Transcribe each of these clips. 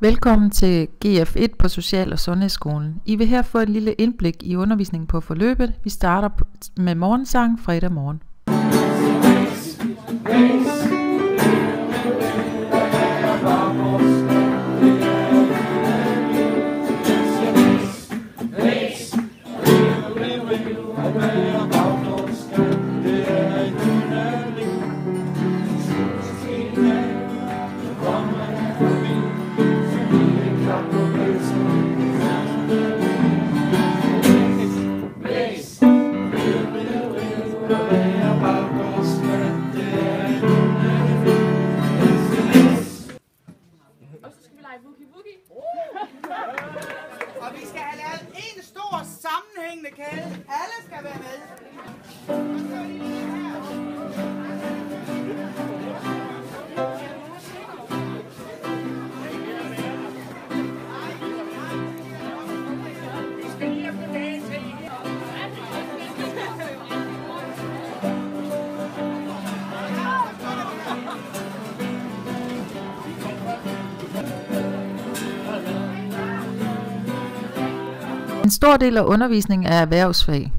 Velkommen til GF1 på Social- og Sundhedsskolen. I vil her få et lille indblik i undervisningen på forløbet. Vi starter med morgensang fredag morgen. Og så skal vi lege Boogie Boogie. Og vi skal have lavet en stor sammenhængende kæde. Alle skal være med. Vi skal lige efter dagen til. En stor del af undervisningen er erhvervsfag.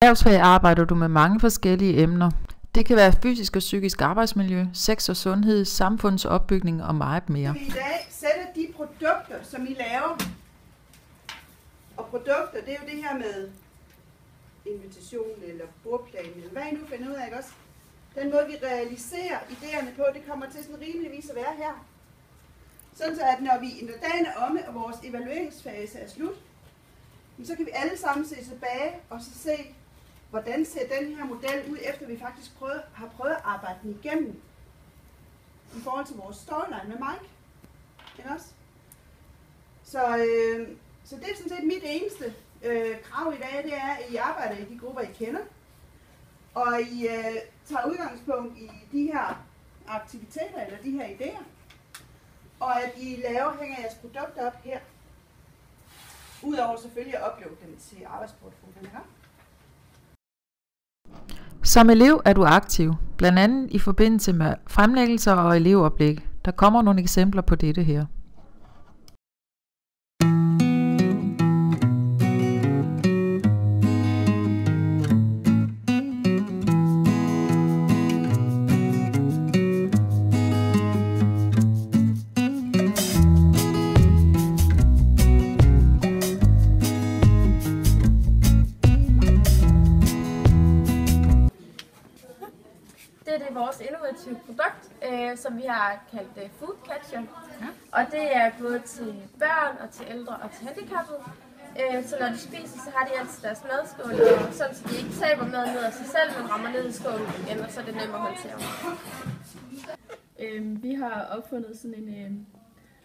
Erhvervsfag arbejder du med mange forskellige emner. Det kan være fysisk og psykisk arbejdsmiljø, sex og sundhed, samfundsopbygning og meget mere. Vi i dag sætter de produkter, som I laver. Og produkter, det er jo det her med invitation eller bordplan, eller hvad I nu finder ud af, ikke også? Den måde, vi realiserer idéerne på, det kommer til sådan rimeligvis at være her. Sådan så, at når dagen er omme, og vores evalueringsfase er slut, så kan vi alle sammen se tilbage og så se, hvordan ser den her model ud, efter vi faktisk har prøvet at arbejde den igennem. I forhold til vores storyline med Mike. Ikke også? Så det er sådan set mit eneste krav i dag, det er, at I arbejder i de grupper, I kender. Og I tager udgangspunkt i de her aktiviteter, eller de her idéer. Og at I hænger jeres produkter op her. Udover selvfølgelig at uploade dem til arbejdsportfolien. Som elev er du aktiv, blandt andet i forbindelse med fremlæggelser og elevoplæg. Der kommer nogle eksempler på dette her. Det er vores innovative produkt, som vi har kaldt Food Catcher. Og det er både til børn og til ældre og til handicappede. Så når de spiser, så har de altid deres madskål, og sådan så de ikke taber maden ned af sig selv, men rammer ned i skålen igen, og så er det nemmere at håndtere. Vi har opfundet sådan en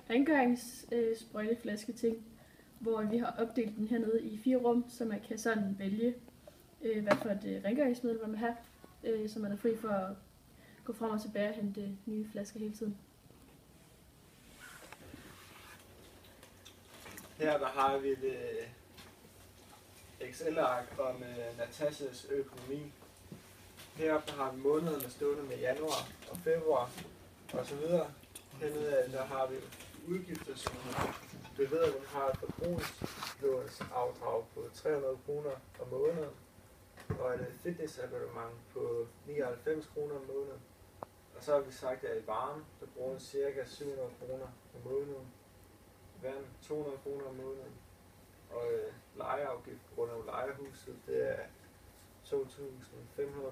rengøringssprøjteflaske ting, hvor vi har opdelt den hernede i 4 rum, så man kan sådan vælge, hvad for et rengøringsmiddel man vil have, så man er fri for at gå frem og tilbage og hente nye flasker hele tiden. Her der har vi et Excel-ark om Natashas økonomi. Heroppe der har vi månederne stående med januar og februar og så videre. Hernede der har vi udgifter, som vi ved, at man har et forbrugslånsafdrag på 300 kroner om måneden og et fitnessabonnement på 99 kroner om måneden. Og så har vi sagt, at i varme, der bruger cirka 700 kroner om måneden. Vand 200 kroner om måneden. Og lejeafgift på grund af lejehuset, det er 2.500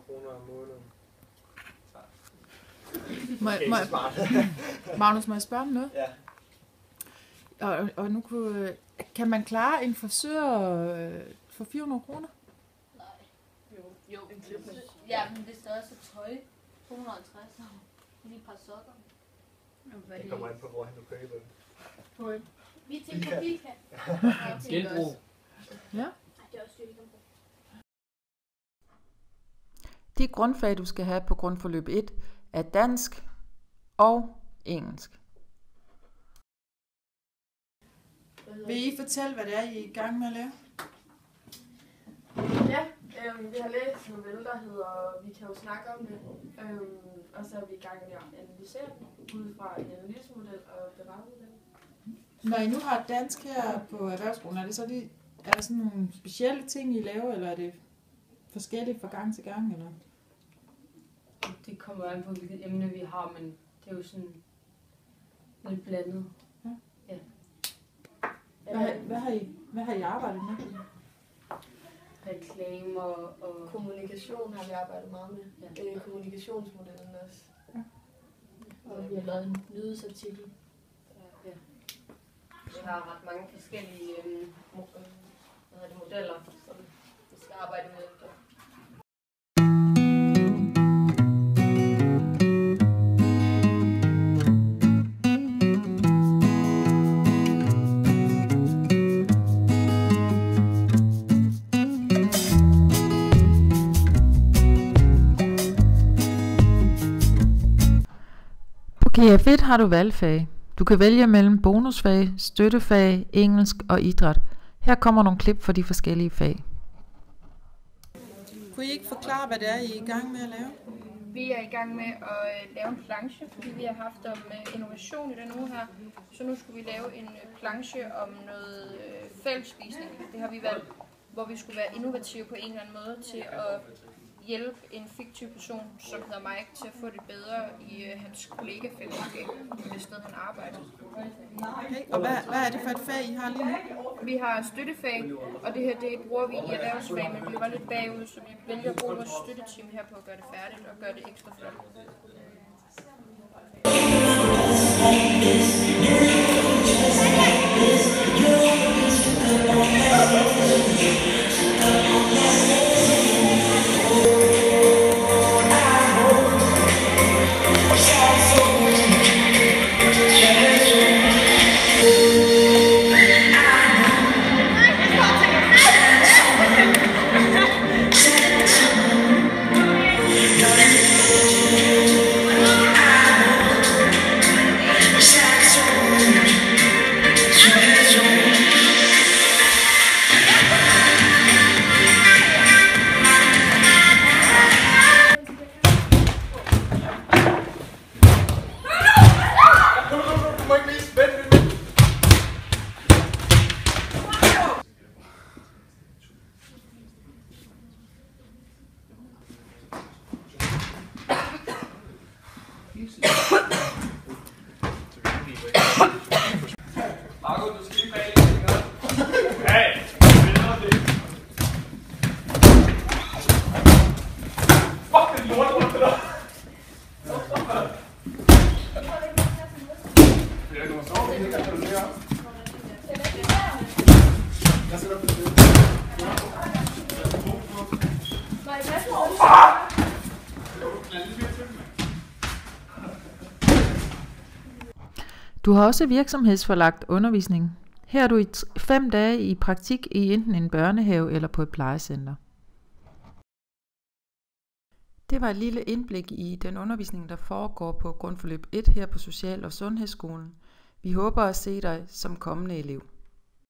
kroner om måneden. Magnus, må jeg spørge om noget? Ja. Og nu kan man klare en frisør for 400 kroner? Jo. Ja, men hvis der også er tøj, 250, lige et par sokker. Det kommer an på, hvor han nu køber det. Vi tænker på Bilka. Genbrug. Ja. Det er også dyrt, genbrug. De grundfag, du skal have på grundforløb 1, er dansk og engelsk. Vil I fortælle, hvad det er, I er i gang med at lave? Ja, vi har læst en novelle, der hedder Vi kan jo snakke om det. Og så er vi i gang med at analysere den ud fra en analysemodel og beretningsmodel. Når I nu har dansk her på erhvervsskolen, er der sådan nogle specielle ting, I laver, eller er det forskelligt fra gang til gang? Eller? Det kommer an på, hvilket emne vi har, men det er jo sådan lidt blandet. Ja. Ja. Hvad har I arbejdet med? Reklamer og Kommunikation har vi arbejdet meget med. Ja. Kommunikationsmodellen også. Ja. Og vi har lavet en nyhedsartikel. ja. Vi har ret mange forskellige modeller, som vi skal arbejde med. På GF1 har du valgfag. Du kan vælge mellem bonusfag, støttefag, engelsk og idræt. Her kommer nogle klip for de forskellige fag. Kunne I ikke forklare, hvad det er, I er i gang med at lave? Vi er i gang med at lave en planche, fordi vi har haft om innovation i den uge her. Så nu skulle vi lave en planche om noget fællesspisning. Det har vi valgt, hvor vi skulle være innovative på en eller anden måde til at hjælpe en fiktiv person, som hedder Mike, til at få det bedre i hans kollegafællesskab, det sted han arbejder. Okay. Og hvad er det for et fag, I har lige nu? Vi har støttefag, og det her det bruger vi i erhvervsfag, men vi var lidt bagud, så vi vælger at bruge vores støtteteam her på at gøre det færdigt og gøre det ekstra flot. Marco, du skal lige bag lidt længere. Hey, bedre det. Fuck, det er lort rundt der. Det er noget sovt, det kan du mere. Jeg sætter på det. Nej, hvad er Du har også virksomhedsforlagt undervisning. Her er du i 5 dage i praktik i enten en børnehave eller på et plejecenter. Det var et lille indblik i den undervisning, der foregår på grundforløb 1 her på Social- og Sundhedsskolen. Vi håber at se dig som kommende elev.